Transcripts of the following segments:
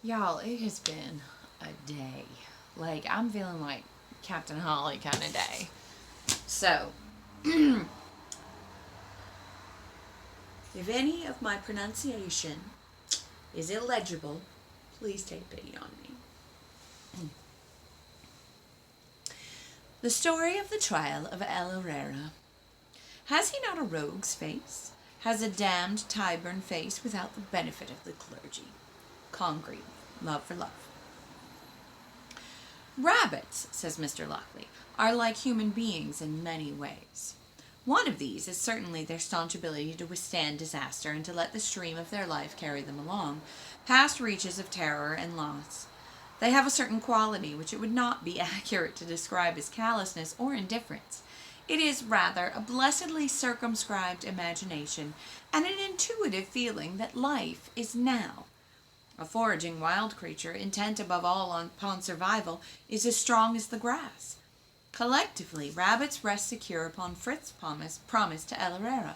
Y'all, it has been a day. Like, I'm feeling like Captain Holly kind of day. So, if any of my pronunciation is illegible, please take pity on me. The story of the trial of El-ahrairah. Has he not a rogue's face? Has a damned Tyburn face without the benefit of the clergy? Congreve, love for love. Rabbits, says Mr. Lockley, are like human beings in many ways. One of these is certainly their staunch ability to withstand disaster and to let the stream of their life carry them along, past reaches of terror and loss. They have a certain quality which it would not be accurate to describe as callousness or indifference. It is rather a blessedly circumscribed imagination and an intuitive feeling that life is now. A foraging wild creature, intent above all upon survival, is as strong as the grass. Collectively, rabbits rest secure upon Fritz's promise to El-ahrairah.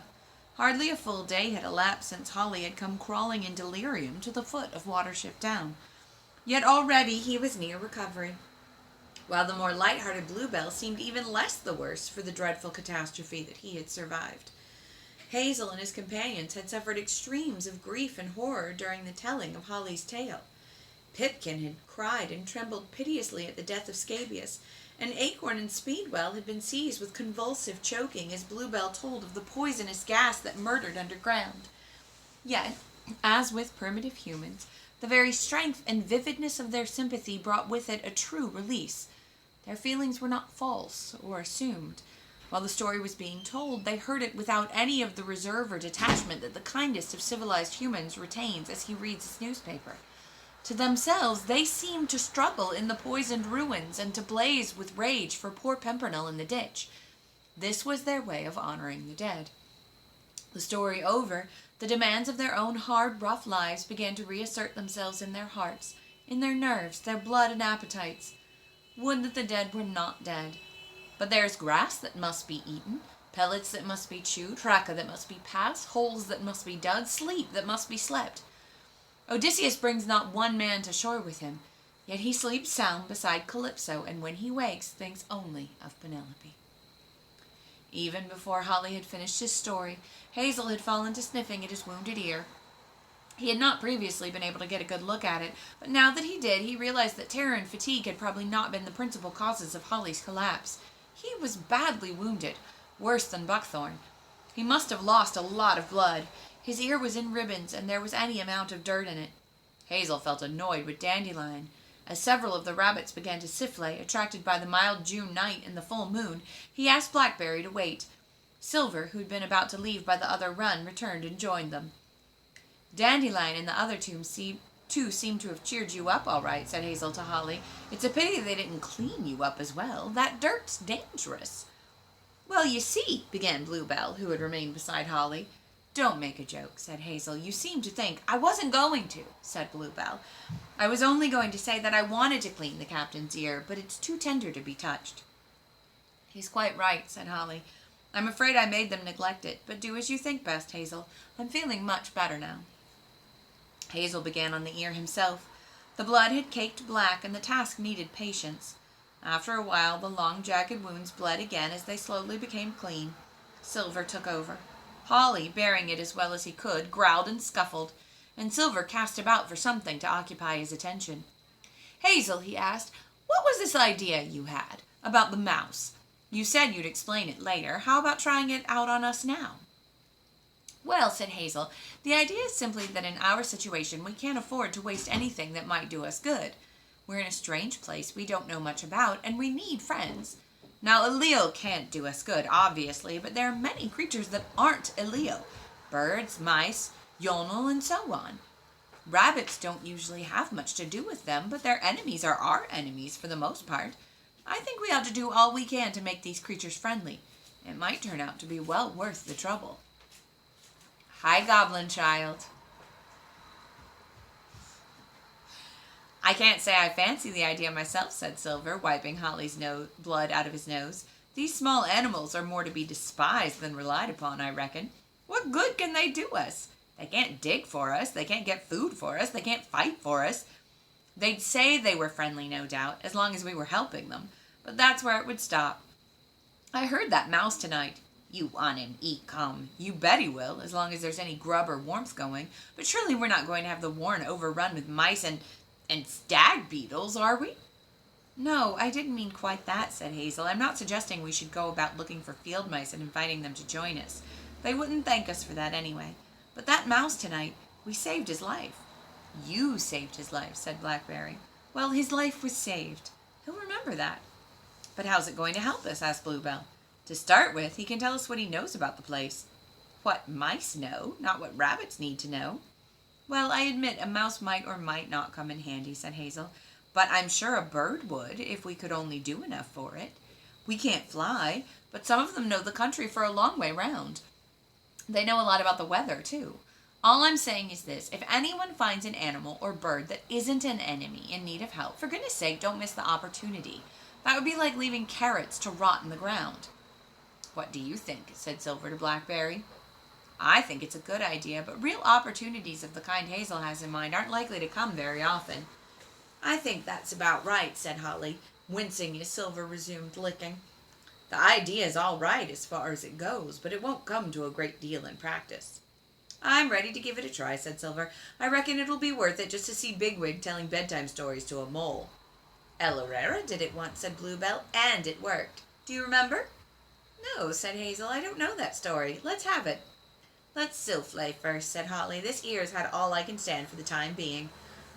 Hardly a full day had elapsed since Holly had come crawling in delirium to the foot of Watership Down. Yet already he was near recovery, while the more light-hearted Bluebell seemed even less the worse for the dreadful catastrophe that he had survived. Hazel and his companions had suffered extremes of grief and horror during the telling of Holly's tale. Pipkin had cried and trembled piteously at the death of Scabious, and Acorn and Speedwell had been seized with convulsive choking as Bluebell told of the poisonous gas that murdered underground. Yet, as with primitive humans, the very strength and vividness of their sympathy brought with it a true release. Their feelings were not false or assumed. While the story was being told, they heard it without any of the reserve or detachment that the kindest of civilized humans retains as he reads his newspaper. To themselves, they seemed to struggle in the poisoned ruins and to blaze with rage for poor Pimpernel in the ditch. This was their way of honoring the dead. The story over, the demands of their own hard, rough lives began to reassert themselves in their hearts, in their nerves, their blood and appetites. Would that the dead were not dead. But there's grass that must be eaten, pellets that must be chewed, tracka that must be passed, holes that must be dug, sleep that must be slept. Odysseus brings not one man to shore with him, yet he sleeps sound beside Calypso, and when he wakes, thinks only of Penelope. Even before Holly had finished his story, Hazel had fallen to sniffing at his wounded ear. He had not previously been able to get a good look at it, but now that he did, he realized that terror and fatigue had probably not been the principal causes of Holly's collapse. He was badly wounded, worse than Buckthorn. He must have lost a lot of blood. His ear was in ribbons, and there was any amount of dirt in it. Hazel felt annoyed with Dandelion. As several of the rabbits began to sifflay, attracted by the mild June night and the full moon, he asked Blackberry to wait. Silver, who had been about to leave by the other run, returned and joined them. Dandelion and the other two seem to have cheered you up all right, said Hazel to Holly. It's a pity they didn't clean you up as well. That dirt's dangerous. Well, you see, began Bluebell, who had remained beside Holly. Don't make a joke, said Hazel. You seem to think. I wasn't going to, said Bluebell. I was only going to say that I wanted to clean the captain's ear, but it's too tender to be touched. He's quite right, said Holly. I'm afraid I made them neglect it, but do as you think best, Hazel. I'm feeling much better now. Hazel began on the ear himself. The blood had caked black, and the task needed patience. After a while, the long, jagged wounds bled again as they slowly became clean. Silver took over. Holly, bearing it as well as he could, growled and scuffled, and Silver cast about for something to occupy his attention. Hazel, he asked, what was this idea you had about the mouse? You said you'd explain it later. How about trying it out on us now? Well, said Hazel, the idea is simply that in our situation we can't afford to waste anything that might do us good. We're in a strange place we don't know much about, and we need friends. Now, a Leo can't do us good, obviously, but there are many creatures that aren't a Leo. Birds, mice, Yonel, and so on. Rabbits don't usually have much to do with them, but their enemies are our enemies for the most part. I think we ought to do all we can to make these creatures friendly. It might turn out to be well worth the trouble. Hi, Goblin Child. I can't say I fancy the idea myself, said Silver, wiping Holly's blood out of his nose. These small animals are more to be despised than relied upon, I reckon. What good can they do us? They can't dig for us. They can't get food for us. They can't fight for us. They'd say they were friendly, no doubt, as long as we were helping them, but that's where it would stop. I heard that mouse tonight. You want him, eat come. You bet he will, as long as there's any grub or warmth going. But surely we're not going to have the warren overrun with mice and stag beetles, are we? No, I didn't mean quite that, said Hazel. I'm not suggesting we should go about looking for field mice and inviting them to join us. They wouldn't thank us for that anyway. But that mouse tonight, we saved his life. You saved his life, said Blackberry. Well, his life was saved. He'll remember that. But how's it going to help us? Asked Bluebell. To start with, he can tell us what he knows about the place. What mice know, not what rabbits need to know. Well, I admit a mouse might or might not come in handy, said Hazel. But I'm sure a bird would, if we could only do enough for it. We can't fly, but some of them know the country for a long way round. They know a lot about the weather, too. All I'm saying is this. If anyone finds an animal or bird that isn't an enemy in need of help, for goodness sake, don't miss the opportunity. That would be like leaving carrots to rot in the ground. What do you think? Said Silver to Blackberry. I think it's a good idea, but real opportunities of the kind Hazel has in mind aren't likely to come very often. I think that's about right, said Holly, wincing as Silver resumed licking. The idea's all right as far as it goes, but it won't come to a great deal in practice. I'm ready to give it a try, said Silver. I reckon it'll be worth it just to see Bigwig telling bedtime stories to a mole. El-ahrairah did it once, said Bluebell, and it worked. Do you remember? No, said Hazel. I don't know that story. Let's have it. Let's souffle first, said Holly. This ear's had all I can stand for the time being.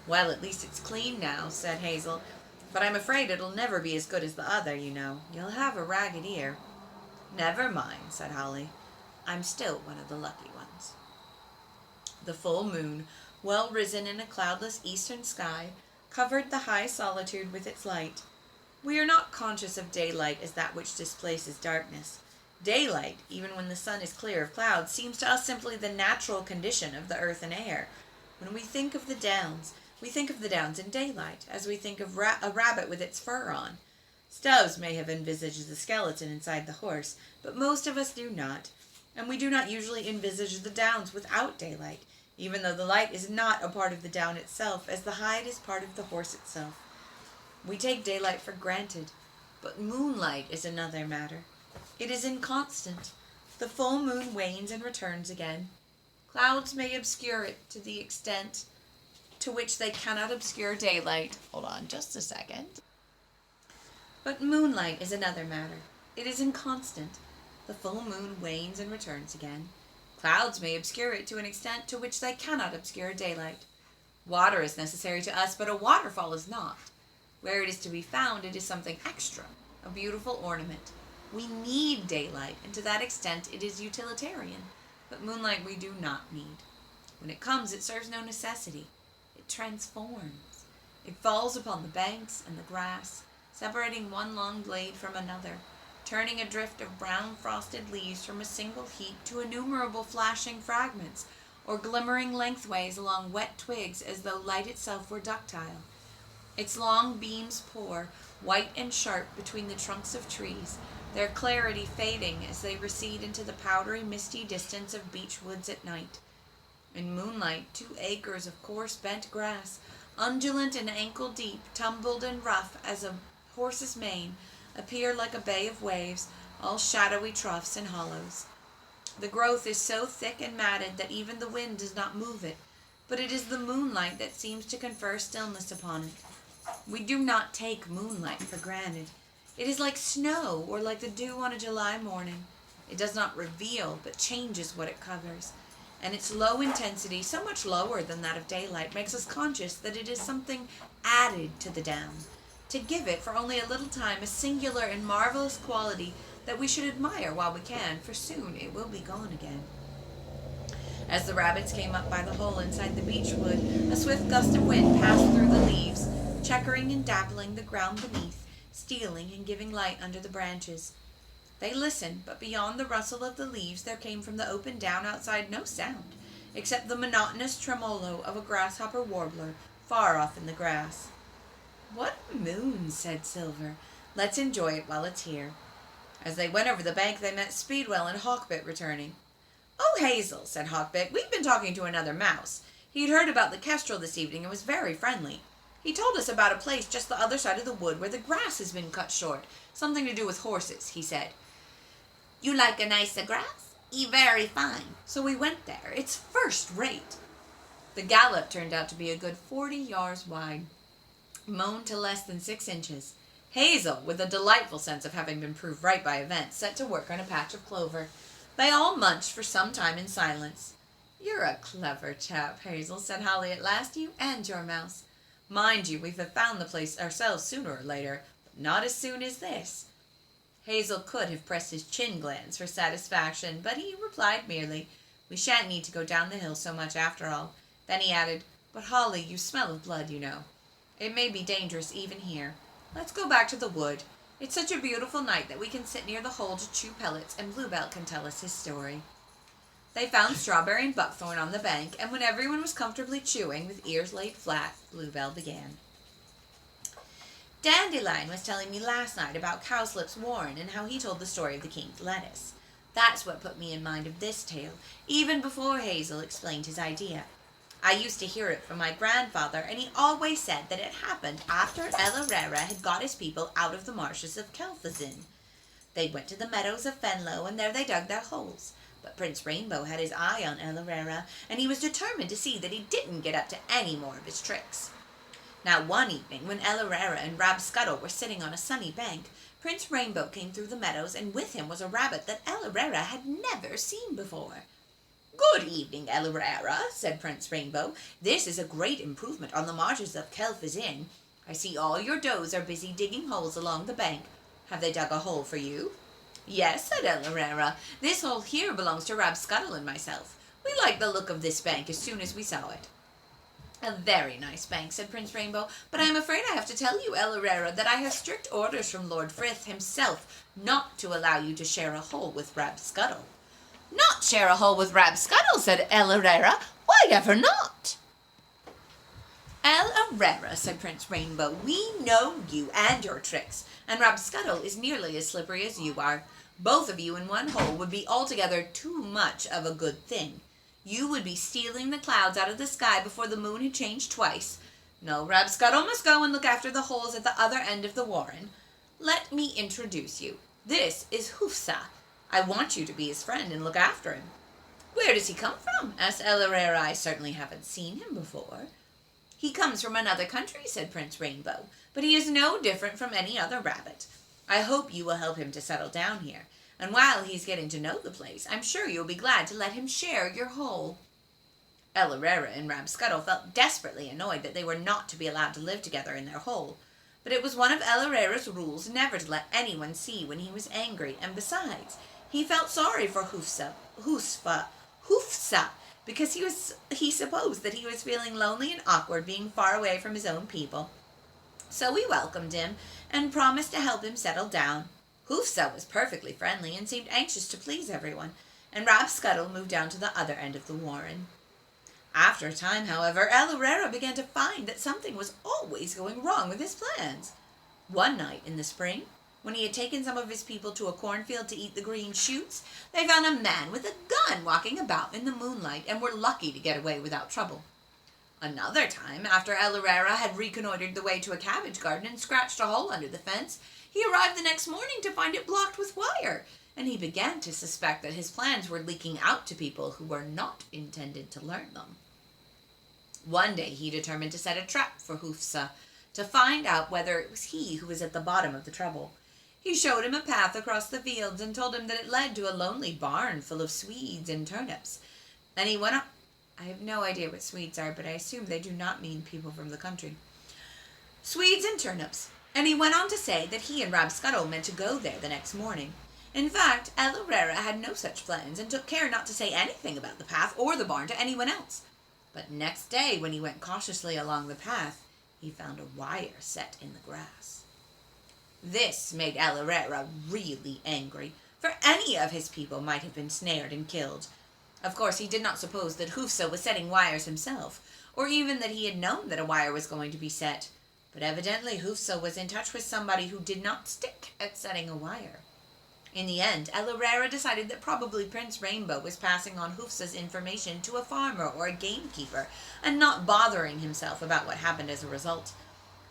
Well, at least it's clean now, said Hazel. But I'm afraid it'll never be as good as the other, you know. You'll have a ragged ear. Never mind, said Holly. I'm still one of the lucky ones. The full moon, well risen in a cloudless eastern sky, covered the high solitude with its light. We are not conscious of daylight as that which displaces darkness. Daylight, even when the sun is clear of clouds, seems to us simply the natural condition of the earth and air. When we think of the downs, we think of the downs in daylight, as we think of a rabbit with its fur on. Stubbs may have envisaged the skeleton inside the horse, but most of us do not, and we do not usually envisage the downs without daylight, even though the light is not a part of the down itself, as the hide is part of the horse itself. We take daylight for granted, but moonlight is another matter. It is inconstant. The full moon wanes and returns again. Clouds may obscure it to the extent to which they cannot obscure daylight. Hold on just a second. But moonlight is another matter. It is inconstant. The full moon wanes and returns again. Clouds may obscure it to an extent to which they cannot obscure daylight. Water is necessary to us, but a waterfall is not. Where it is to be found, it is something extra, a beautiful ornament. We need daylight, and to that extent it is utilitarian, but moonlight we do not need. When it comes, it serves no necessity. It transforms. It falls upon the banks and the grass, separating one long blade from another, turning a drift of brown frosted leaves from a single heap to innumerable flashing fragments, or glimmering lengthways along wet twigs as though light itself were ductile. Its long beams pour, white and sharp, between the trunks of trees, their clarity fading as they recede into the powdery, misty distance of beech woods at night. In moonlight, 2 acres of coarse bent grass, undulant and ankle-deep, tumbled and rough as a horse's mane, appear like a bay of waves, all shadowy troughs and hollows. The growth is so thick and matted that even the wind does not move it, but it is the moonlight that seems to confer stillness upon it. We do not take moonlight for granted. It is like snow or like the dew on a July morning. It does not reveal, but changes what it covers. And its low intensity, so much lower than that of daylight, makes us conscious that it is something added to the down, to give it for only a little time a singular and marvelous quality that we should admire while we can, for soon it will be gone again. As the rabbits came up by the hole inside the beech wood, a swift gust of wind passed through the leaves, checkering and dappling the ground beneath, stealing and giving light under the branches. They listened, but beyond the rustle of the leaves there came from the open down outside no sound, except the monotonous tremolo of a grasshopper warbler far off in the grass. "What a moon," said Silver. "Let's enjoy it while it's here." As they went over the bank they met Speedwell and Hawkbit returning. "Oh, Hazel," said Hawkbit, "we've been talking to another mouse. He'd heard about the kestrel this evening and was very friendly. He told us about a place just the other side of the wood where the grass has been cut short. Something to do with horses, he said. You like a nicer grass? Very fine. So we went there. It's first rate. The gallop turned out to be a good 40 yards wide, mown to less than 6 inches. Hazel, with a delightful sense of having been proved right by events, set to work on a patch of clover. They all munched for some time in silence. You're a clever chap, Hazel, said Holly at last, you and your mouse. Mind you, we've found the place ourselves sooner or later, but not as soon as this. Hazel could have pressed his chin glands for satisfaction, but he replied merely, We shan't need to go down the hill so much after all. Then he added, But Holly, you smell of blood, you know. It may be dangerous even here. Let's go back to the wood. It's such a beautiful night that we can sit near the hole to chew pellets, and Bluebell can tell us his story. They found Strawberry and Buckthorn on the bank, and when everyone was comfortably chewing, with ears laid flat, Bluebell began. Dandelion was telling me last night about Cowslip's Warren and how he told the story of the king's lettuce. That's what put me in mind of this tale, even before Hazel explained his idea. I used to hear it from my grandfather, and he always said that it happened after El-ahrairah had got his people out of the marshes of Kelfazin. They went to the meadows of Fenlo, and there they dug their holes. But Prince Rainbow had his eye on El-ahrairah, and he was determined to see that he didn't get up to any more of his tricks. Now one evening, when El-ahrairah and Rabscuttle were sitting on a sunny bank, Prince Rainbow came through the meadows, and with him was a rabbit that El-ahrairah had never seen before. Good evening, El-ahrairah, said Prince Rainbow. This is a great improvement on the marshes of Kelfazin. I see all your does are busy digging holes along the bank. Have they dug a hole for you? Yes, said El-ahrairah. This hole here belongs to Rabscuttle and myself. We liked the look of this bank as soon as we saw it. A very nice bank, said Prince Rainbow, but I am afraid I have to tell you, El-ahrairah, that I have strict orders from Lord Frith himself not to allow you to share a hole with Rabscuttle. Not share a hole with Rabscuttle, said El-ahrairah. Why ever not? El-ahrairah, said Prince Rainbow, we know you and your tricks, and Rabscuttle is nearly as slippery as you are. Both of you in one hole would be altogether too much of a good thing. You would be stealing the clouds out of the sky before the moon had changed twice. No, Rabscuttle must go and look after the holes at the other end of the warren. Let me introduce you. This is Hoofsa. I want you to be his friend and look after him. Where does he come from? Asked El-ahrairah. I certainly haven't seen him before. He comes from another country, said Prince Rainbow, but he is no different from any other rabbit. I hope you will help him to settle down here, and while he's getting to know the place, I'm sure you'll be glad to let him share your hole. El-ahrairah and Rabscuttle felt desperately annoyed that they were not to be allowed to live together in their hole, but it was one of El-ahrairah's rules never to let anyone see when he was angry, and besides, he felt sorry for Hoofsa, because he supposed that he was feeling lonely and awkward being far away from his own people. So he welcomed him and promised to help him settle down. Hoofsa was perfectly friendly and seemed anxious to please everyone, and Rabscuttle moved down to the other end of the warren. After a time, however, El-ahrairah began to find that something was always going wrong with his plans. One night in the spring, when he had taken some of his people to a cornfield to eat the green shoots, they found a man with a gun walking about in the moonlight and were lucky to get away without trouble. Another time, after El-ahrairah had reconnoitered the way to a cabbage garden and scratched a hole under the fence, he arrived the next morning to find it blocked with wire, and he began to suspect that his plans were leaking out to people who were not intended to learn them. One day he determined to set a trap for Hoofsa to find out whether it was he who was at the bottom of the trouble. He showed him a path across the fields and told him that it led to a lonely barn full of Swedes and turnips. And he went up. I have no idea what Swedes are, but I assume they do not mean people from the country. Swedes and turnips. And he went on to say that he and Rabscuttle meant to go there the next morning. In fact, El-ahrairah had no such plans and took care not to say anything about the path or the barn to anyone else. But next day, when he went cautiously along the path, he found a wire set in the grass. This made El-ahrairah really angry, for any of his people might have been snared and killed. Of course, he did not suppose that Hoofsa was setting wires himself, or even that he had known that a wire was going to be set. But evidently Hoofsa was in touch with somebody who did not stick at setting a wire. In the end, El-ahrairah decided that probably Prince Rainbow was passing on Hoofsa's information to a farmer or a gamekeeper, and not bothering himself about what happened as a result.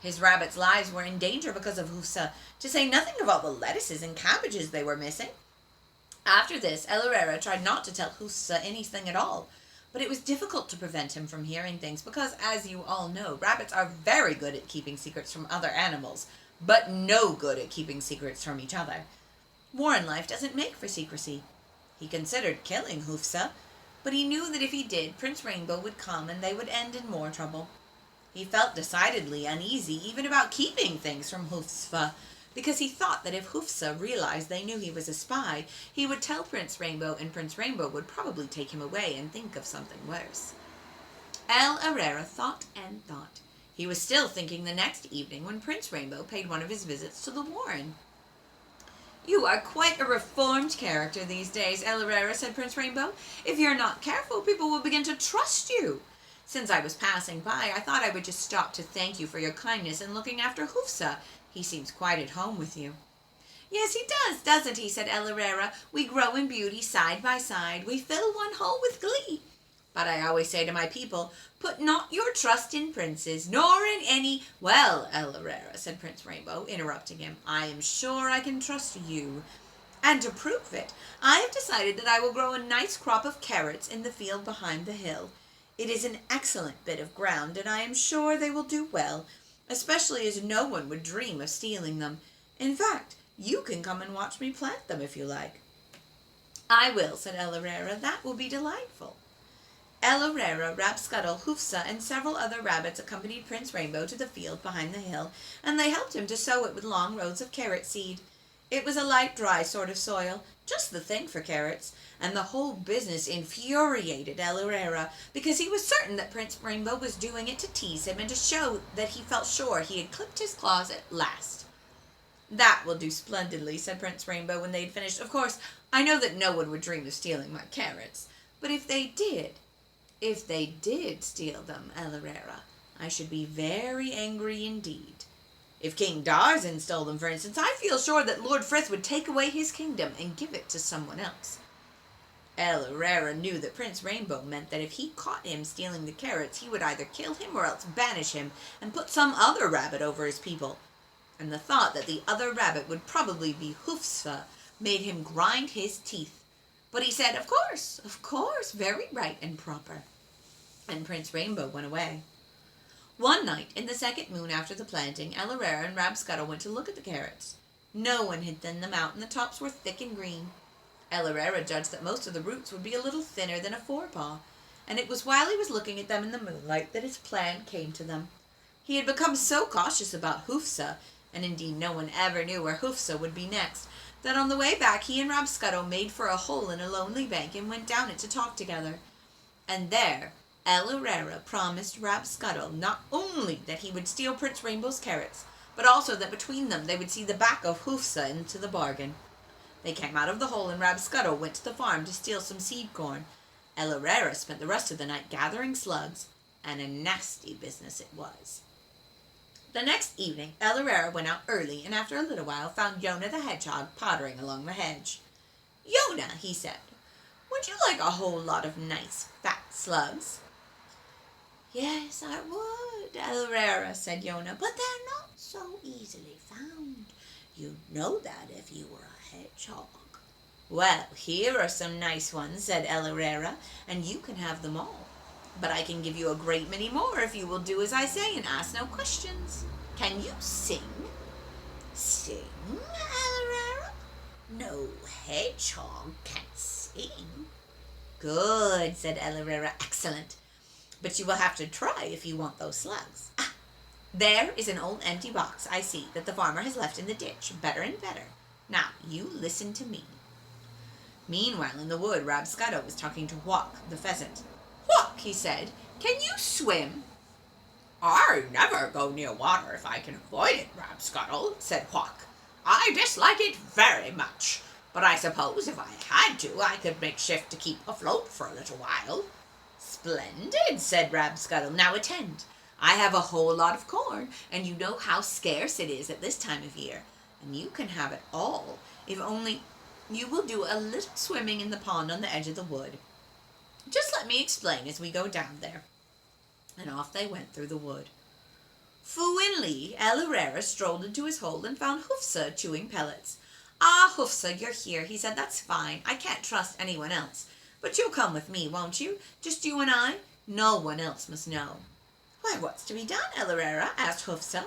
His rabbits' lives were in danger because of Hufsa, to say nothing of all the lettuces and cabbages they were missing. After this, El-ahrairah tried not to tell Hufsa anything at all, but it was difficult to prevent him from hearing things because, as you all know, rabbits are very good at keeping secrets from other animals, but no good at keeping secrets from each other. Warren life doesn't make for secrecy. He considered killing Hufsa, but he knew that if he did, Prince Rainbow would come and they would end in more trouble. He felt decidedly uneasy even about keeping things from Hufsa, because he thought that if Hufsa realized they knew he was a spy, he would tell Prince Rainbow, and Prince Rainbow would probably take him away and think of something worse. El-ahrairah thought and thought. He was still thinking the next evening when Prince Rainbow paid one of his visits to the warren. "You are quite a reformed character these days, El-ahrairah," said Prince Rainbow. "If you're not careful, people will begin to trust you. Since I was passing by, I thought I would just stop to thank you for your kindness in looking after Hufsa. He seems quite at home with you." "Yes, he does, doesn't he?" said El-ahrairah. "We grow in beauty side by side. We fill one hole with glee. But I always say to my people, put not your trust in princes, nor in any—" "Well, El-ahrairah," said Prince Rainbow, interrupting him, "I am sure I can trust you. And to prove it, I have decided that I will grow a nice crop of carrots in the field behind the hill. It is an excellent bit of ground, and I am sure they will do well, especially as no one would dream of stealing them. In fact, you can come and watch me plant them if you like." "I will," said El-ahrairah. "That will be delightful." El-ahrairah, Rabscuttle, Hufsa, and several other rabbits accompanied Prince Rainbow to the field behind the hill, and they helped him to sow it with long rows of carrot seed. It was a light, dry sort of soil, just the thing for carrots, and the whole business infuriated El-ahrairah, because he was certain that Prince Rainbow was doing it to tease him and to show that he felt sure he had clipped his claws at last. "That will do splendidly," said Prince Rainbow when they had finished. "Of course, I know that no one would dream of stealing my carrots, but if they did steal them, El-ahrairah, I should be very angry indeed. If King Darzan stole them, for instance, I feel sure that Lord Frith would take away his kingdom and give it to someone else." El-ahrairah knew that Prince Rainbow meant that if he caught him stealing the carrots, he would either kill him or else banish him and put some other rabbit over his people. And the thought that the other rabbit would probably be Hufsa made him grind his teeth. But he said, of course, very right and proper." And Prince Rainbow went away. One night, in the second moon after the planting, El-ahrairah and Rabscuttle went to look at the carrots. No one had thinned them out, and the tops were thick and green. El-ahrairah judged that most of the roots would be a little thinner than a forepaw, and it was while he was looking at them in the moonlight that his plan came to them. He had become so cautious about Hufsa, and indeed no one ever knew where Hufsa would be next, that on the way back he and Rabscuttle made for a hole in a lonely bank and went down it to talk together. And there El-ahrairah promised Rabscuttle not only that he would steal Prince Rainbow's carrots, but also that between them they would see the back of Hufsa into the bargain. They came out of the hole, and Rabscuttle went to the farm to steal some seed corn. El-ahrairah spent the rest of the night gathering slugs, and a nasty business it was. The next evening El-ahrairah went out early, and after a little while found Yonah the hedgehog pottering along the hedge. "Yonah," he said, "would you like a whole lot of nice fat slugs?" "Yes, I would, El-ahrairah," said Yonah, "but they're not so easily found. You'd know that if you were a hedgehog." "Well, here are some nice ones," said El-ahrairah, "and you can have them all. But I can give you a great many more if you will do as I say and ask no questions. Can you sing?" "Sing, El-ahrairah? No hedgehog can sing." "Good," said El-ahrairah, "excellent. But you will have to try if you want those slugs. Ah, there is an old empty box I see that the farmer has left in the ditch, better and better. Now, you listen to me." Meanwhile, in the wood, Rabscuttle was talking to Hawk, the pheasant. "Hawk," he said, "can you swim?" "I never go near water if I can avoid it, Rabscuttle," said Hawk. "I dislike it very much, but I suppose if I had to, I could make shift to keep afloat for a little while." "Splendid," said Rabscuttle. "Now attend. I have a whole lot of corn, and you know how scarce it is at this time of year, and you can have it all if only you will do a little swimming in the pond on the edge of the wood. Just let me explain as we go down there." And off they went through the wood. Fu and Li, El-ahrairah, strolled into his hole and found Hufsa chewing pellets. "Ah, Hufsa, you're here," he said. "That's fine. I can't trust anyone else. But you'll come with me, won't you? Just you and I? No one else must know." "Why, what's to be done, El-ahrairah?" asked Hufsa.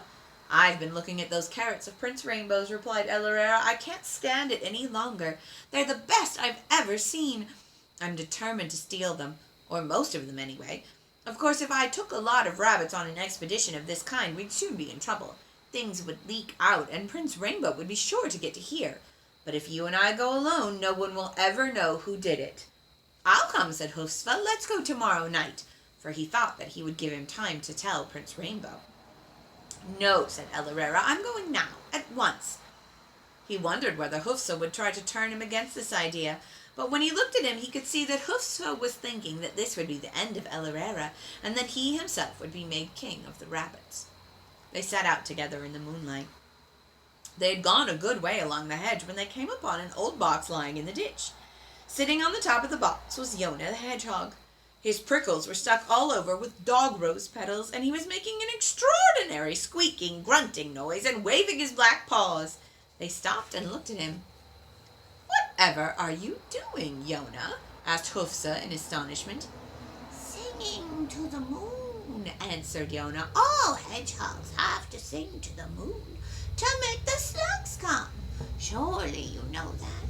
"I've been looking at those carrots of Prince Rainbow's," replied El-ahrairah. "I can't stand it any longer. They're the best I've ever seen. I'm determined to steal them, or most of them anyway. Of course, if I took a lot of rabbits on an expedition of this kind, we'd soon be in trouble. Things would leak out, and Prince Rainbow would be sure to get to hear. But if you and I go alone, no one will ever know who did it." "I'll come," said Hufsa. "Let's go tomorrow night," for he thought that he would give him time to tell Prince Rainbow. "No," said El-ahrairah. "I'm going now, at once." He wondered whether Hufsa would try to turn him against this idea, but when he looked at him he could see that Hufsa was thinking that this would be the end of El-ahrairah, and that he himself would be made king of the rabbits. They set out together in the moonlight. They had gone a good way along the hedge when they came upon an old box lying in the ditch. Sitting on the top of the box was Yonah the hedgehog. His prickles were stuck all over with dog rose petals, and he was making an extraordinary squeaking, grunting noise and waving his black paws. They stopped and looked at him. "Whatever are you doing, Yonah?" asked Hufsa in astonishment. "Singing to the moon," answered Yonah. "All hedgehogs have to sing to the moon to make the slugs come. Surely you know that.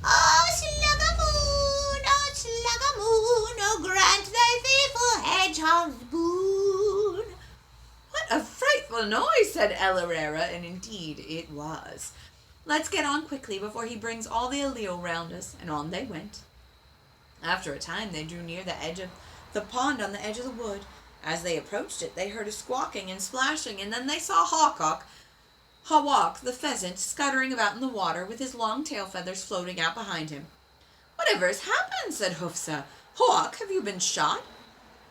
Oh, slug-a-moon, oh, slug-a-moon, oh, grant thy faithful hedgehogs boon." "What a frightful noise," said El-ahrairah, and indeed it was. "Let's get on quickly before he brings all the allele round us," and on they went. After a time they drew near the edge of the pond on the edge of the wood. As they approached it they heard a squawking and splashing, and then they saw Hawk the pheasant scuttering about in the water with his long tail feathers floating out behind him. "Whatever has happened?" said Hufsa. "Hawk, have you been shot?"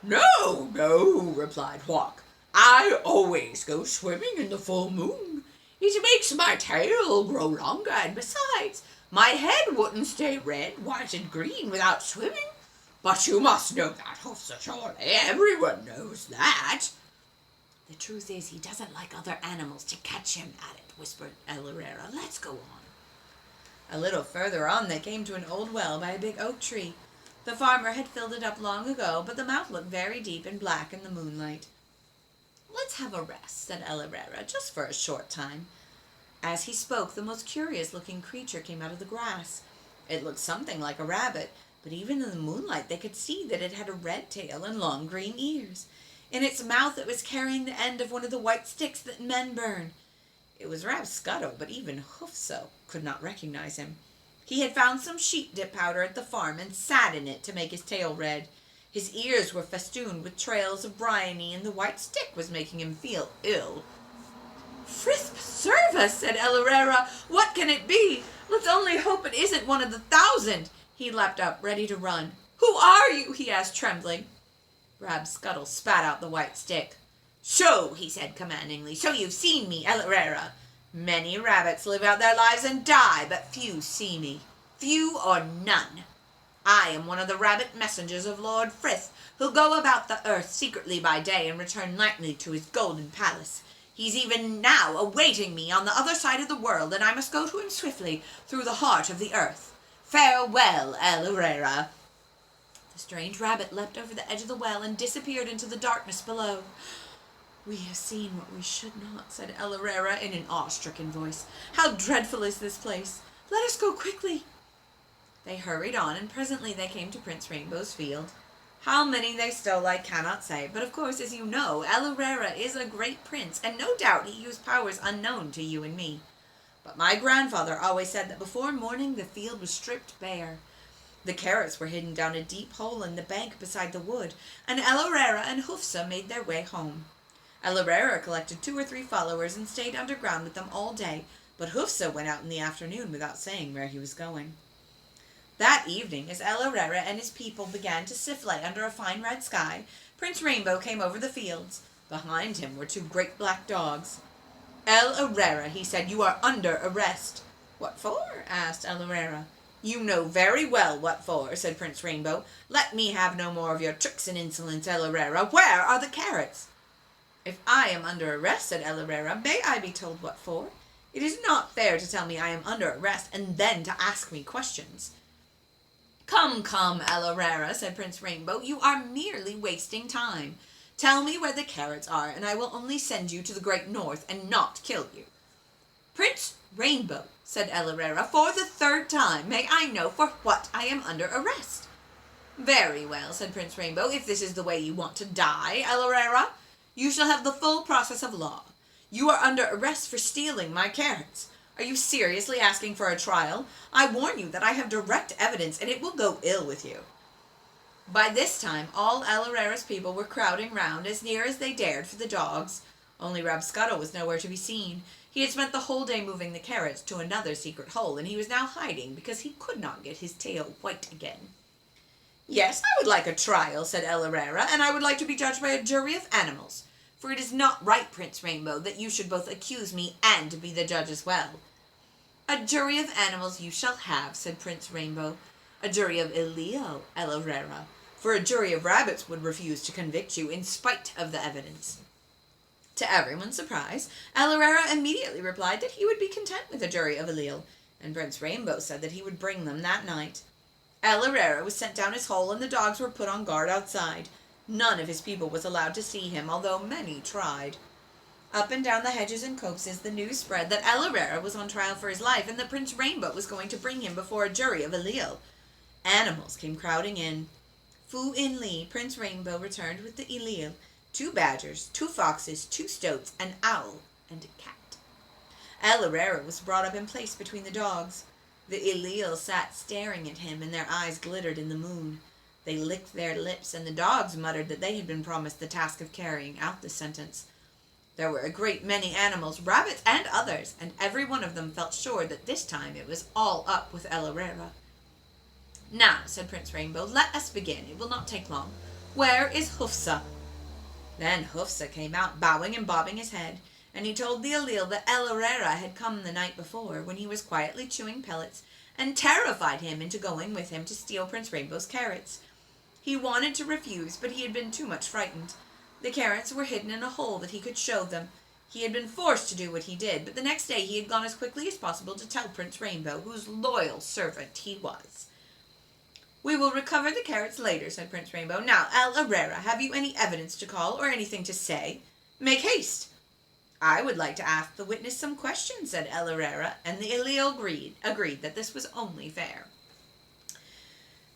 "No, no," replied Hawk. "I always go swimming in the full moon. It makes my tail grow longer, and besides, my head wouldn't stay red, white, and green without swimming. But you must know that, Hufsa, surely. Everyone knows that." "The truth is, he doesn't like other animals to catch him at it," whispered El-ahrairah. "Let's go on." A little further on they came to an old well by a big oak tree. The farmer had filled it up long ago, but the mouth looked very deep and black in the moonlight. "Let's have a rest," said El-ahrairah, "just for a short time." As he spoke, the most curious-looking creature came out of the grass. It looked something like a rabbit, but even in the moonlight they could see that it had a red tail and long green ears. In its mouth it was carrying the end of one of the white sticks that men burn. It was Scuttle, but even Hufsa could not recognize him. He had found some sheep dip powder at the farm and sat in it to make his tail red. His ears were festooned with trails of bryony, and the white stick was making him feel ill. "Frith serve us," said El-ahrairah. "What can it be? Let's only hope it isn't one of the 1,000. He leapt up, ready to run. "Who are you?" he asked, trembling. Scuttle spat out the white stick. "So," he said commandingly, "so you've seen me, El-ahrairah. Many rabbits live out their lives and die, but few see me. Few or none. I am one of the rabbit messengers of Lord Frith, who go about the earth secretly by day and return nightly to his golden palace. He's even now awaiting me on the other side of the world, and I must go to him swiftly through the heart of the earth. Farewell, El-ahrairah." The strange rabbit leapt over the edge of the well and disappeared into the darkness below. "We have seen what we should not," said El-ahrairah in an awe-stricken voice. "How dreadful is this place! Let us go quickly." They hurried on, and presently they came to Prince Rainbow's field. How many they stole I cannot say, but of course, as you know, El-ahrairah is a great prince, and no doubt he used powers unknown to you and me. But my grandfather always said that before morning the field was stripped bare. The carrots were hidden down a deep hole in the bank beside the wood, and El-ahrairah and Hufsa made their way home. El-ahrairah collected 2 or 3 followers and stayed underground with them all day, but Hufsa went out in the afternoon without saying where he was going. That evening, as El-ahrairah and his people began to sifflay under a fine red sky, Prince Rainbow came over the fields. Behind him were 2 great black dogs. "El-ahrairah," he said, "you are under arrest." "What for?" asked El-ahrairah. "You know very well what for," said Prince Rainbow. "Let me have no more of your tricks and insolence, El-ahrairah. Where are the carrots?" If I am under arrest, said El-ahrairah, may I be told what for? It is not fair to tell me I am under arrest and then to ask me questions. Come, come, El-ahrairah, said Prince Rainbow, you are merely wasting time. Tell me where the carrots are, and I will only send you to the great north and not kill you. Prince Rainbow, said El-ahrairah, for the third time, may I know for what I am under arrest? Very well, said Prince Rainbow, if this is the way you want to die, El-ahrairah, you shall have the full process of law. You are under arrest for stealing my carrots. Are you seriously asking for a trial? I warn you that I have direct evidence, and it will go ill with you. By this time, all El-ahrairah's people were crowding round as near as they dared for the dogs. Only Rabscuttle was nowhere to be seen. He had spent the whole day moving the carrots to another secret hole, and he was now hiding because he could not get his tail white again. Yes, I would like a trial, said El-ahrairah, and I would like to be judged by a jury of animals. For it is not right, Prince Rainbow, that you should both accuse me and be the judge as well. A jury of animals you shall have, said Prince Rainbow. A jury of El-ahrairah, El-ahrairah, for a jury of rabbits would refuse to convict you in spite of the evidence. To everyone's surprise, El-ahrairah immediately replied that he would be content with a jury of El-ahrairah, and Prince Rainbow said that he would bring them that night. El-ahrairah was sent down his hole, and the dogs were put on guard outside. None of his people was allowed to see him, although many tried. Up and down the hedges and copses the news spread that El-ahrairah was on trial for his life, and that Prince Rainbow was going to bring him before a jury of El-ahrairah. Animals came crowding in. Fu In Lee, Prince Rainbow, returned with the El-ahrairah, 2 badgers, 2 foxes, 2 stoats, an owl, and a cat. El-ahrairah was brought up and placed between the dogs. The El-ahrairah sat staring at him, and their eyes glittered in the moon. They licked their lips, and the dogs muttered that they had been promised the task of carrying out the sentence. There were a great many animals, rabbits and others, and every one of them felt sure that this time it was all up with El-ahrairah. Now, said Prince Rainbow, let us begin. It will not take long. Where is Hufsa? Then Hufsa came out, bowing and bobbing his head, and he told the El-ahrairah that El-ahrairah had come the night before, when he was quietly chewing pellets, and terrified him into going with him to steal Prince Rainbow's carrots. He wanted to refuse, but he had been too much frightened. The carrots were hidden in a hole that he could show them. He had been forced to do what he did, but the next day he had gone as quickly as possible to tell Prince Rainbow, whose loyal servant he was. We will recover the carrots later, said Prince Rainbow. Now, El-ahrairah, have you any evidence to call or anything to say? Make haste. I would like to ask the witness some questions, said El-ahrairah, and the El-ahrairah agreed that this was only fair.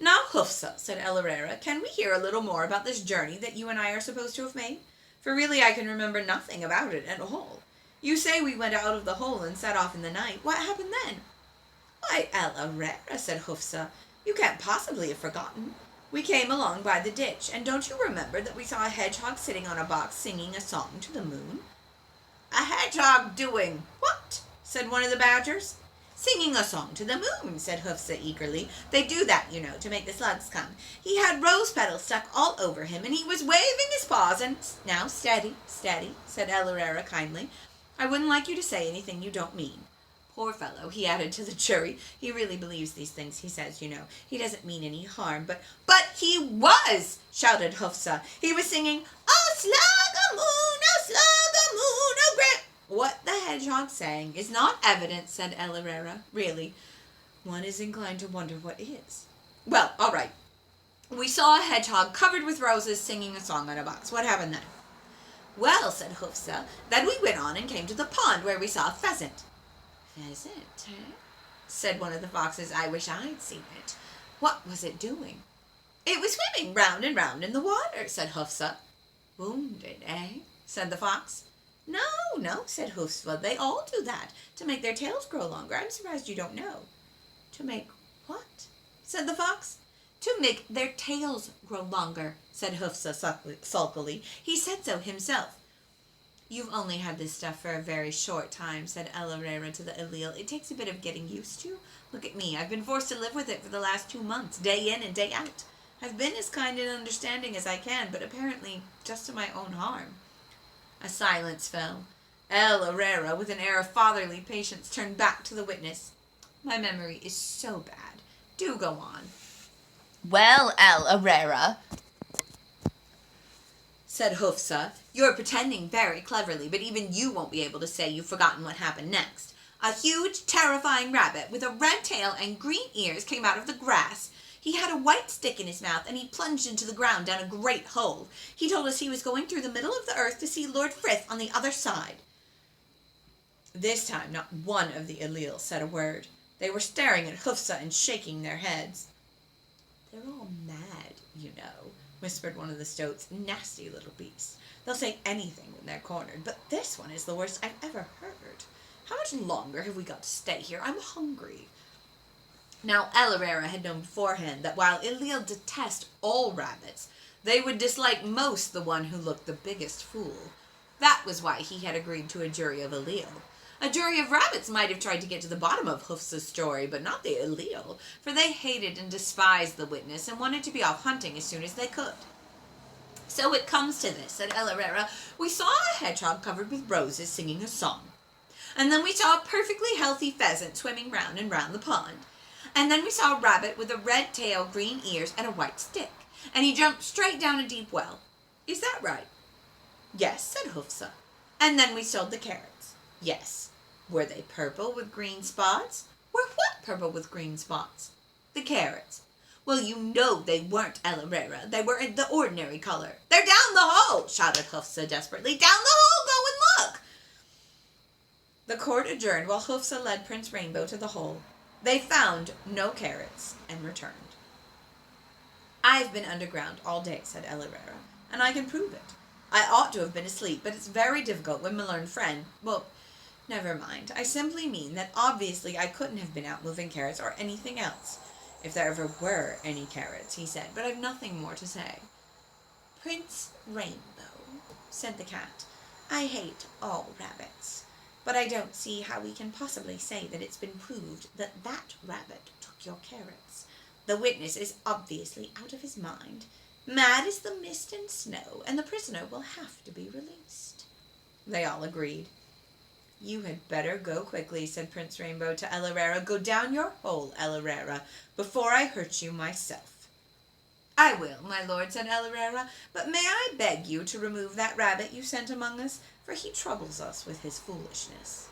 Now, Hufsa, said El-ahrairah, can we hear a little more about this journey that you and I are supposed to have made? For really I can remember nothing about it at all. You say we went out of the hole and set off in the night. What happened then? Why, El-ahrairah, said Hufsa, you can't possibly have forgotten. We came along by the ditch, and don't you remember that we saw a hedgehog sitting on a box singing a song to the moon? A hedgehog doing what? Said one of the badgers. Singing a song to the moon, said Hufsa eagerly. They do that, you know, to make the slugs come. He had rose petals stuck all over him, and he was waving his paws and... Now, steady, steady, said El-ahrairah kindly. I wouldn't like you to say anything you don't mean. Poor fellow, he added to the jury. He really believes these things he says, you know. He doesn't mean any harm, but he was, shouted Hufsa. He was singing, Oh, slug a moon, oh, slug a moon, oh, great... What the hedgehog sang is not evident, said El-ahrairah. Really, one is inclined to wonder what is. Well, all right. We saw a hedgehog covered with roses singing a song on a box. What happened then? Well, said Hufsa, then we went on and came to the pond where we saw a pheasant. Pheasant, eh? Said one of the foxes. I wish I'd seen it. What was it doing? It was swimming round and round in the water, said Hufsa. Wounded, eh? Said the fox. No, said Hufsa. They all do that, to make their tails grow longer. I'm surprised you don't know. To make what? Said the fox. To make their tails grow longer, said Hufsa sulkily. He said so himself. You've only had this stuff for a very short time, said El-ahrairah to the El-ahrairah. It takes a bit of getting used to. Look at me. I've been forced to live with it for the last 2 months, day in and day out. I've been as kind and understanding as I can, but apparently just to my own harm. A silence fell. El-ahrairah, with an air of fatherly patience, turned back to the witness. My memory is so bad. Do go on. Well, El-ahrairah, said Hufsa. You're pretending very cleverly, but even you won't be able to say you've forgotten what happened next. A huge, terrifying rabbit with a red tail and green ears came out of the grass. He had a white stick in his mouth, and he plunged into the ground down a great hole. He told us he was going through the middle of the earth to see Lord Frith on the other side. This time, not one of the Elil said a word. They were staring at Hufsa and shaking their heads. They're all mad, you know, whispered one of the stoats. Nasty little beasts. They'll say anything when they're cornered, but this one is the worst I've ever heard. How much longer have we got to stay here? I'm hungry. Now, El-ahrairah had known beforehand that while Elil detest all rabbits, they would dislike most the one who looked the biggest fool. That was why he had agreed to a jury of Elil. A jury of rabbits might have tried to get to the bottom of Hufsa's story, but not the Elil, for they hated and despised the witness and wanted to be off hunting as soon as they could. So it comes to this, said El-ahrairah. We saw a hedgehog covered with roses singing a song. And then we saw a perfectly healthy pheasant swimming round and round the pond. And then we saw a rabbit with a red tail, green ears, and a white stick. And he jumped straight down a deep well. Is that right? Yes, said Hufsa. And then we sold the carrots. Yes. Were they purple with green spots? Were what purple with green spots? The carrots. Well, you know they weren't, El-ahrairah. They were in the ordinary color. They're down the hole, shouted Hufsa desperately. Down the hole, go and look. The court adjourned while Hufsa led Prince Rainbow to the hole. They found no carrots and returned. I've been underground all day, said El-ahrairah, and I can prove it. I ought to have been asleep, but it's very difficult when my learned friend... Well, never mind. I simply mean that obviously I couldn't have been out moving carrots or anything else. If there ever were any carrots, he said, but I've nothing more to say. Prince Rainbow, said the cat, I hate all rabbits. But I don't see how we can possibly say that it's been proved that that rabbit took your carrots. The witness is obviously out of his mind. Mad as the mist and snow, and the prisoner will have to be released. They all agreed. You had better go quickly, said Prince Rainbow to El-ahrairah. Go down your hole, El-ahrairah, before I hurt you myself. I will, my lord, said El-ahrairah, but may I beg you to remove that rabbit you sent among us, for he troubles us with his foolishness.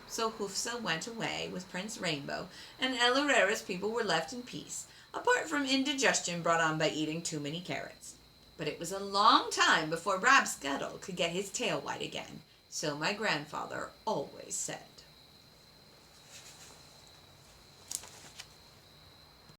So Hufsa went away with Prince Rainbow, and El-ahrairah's people were left in peace, apart from indigestion brought on by eating too many carrots. But it was a long time before Rabscuttle could get his tail white again, so my grandfather always said.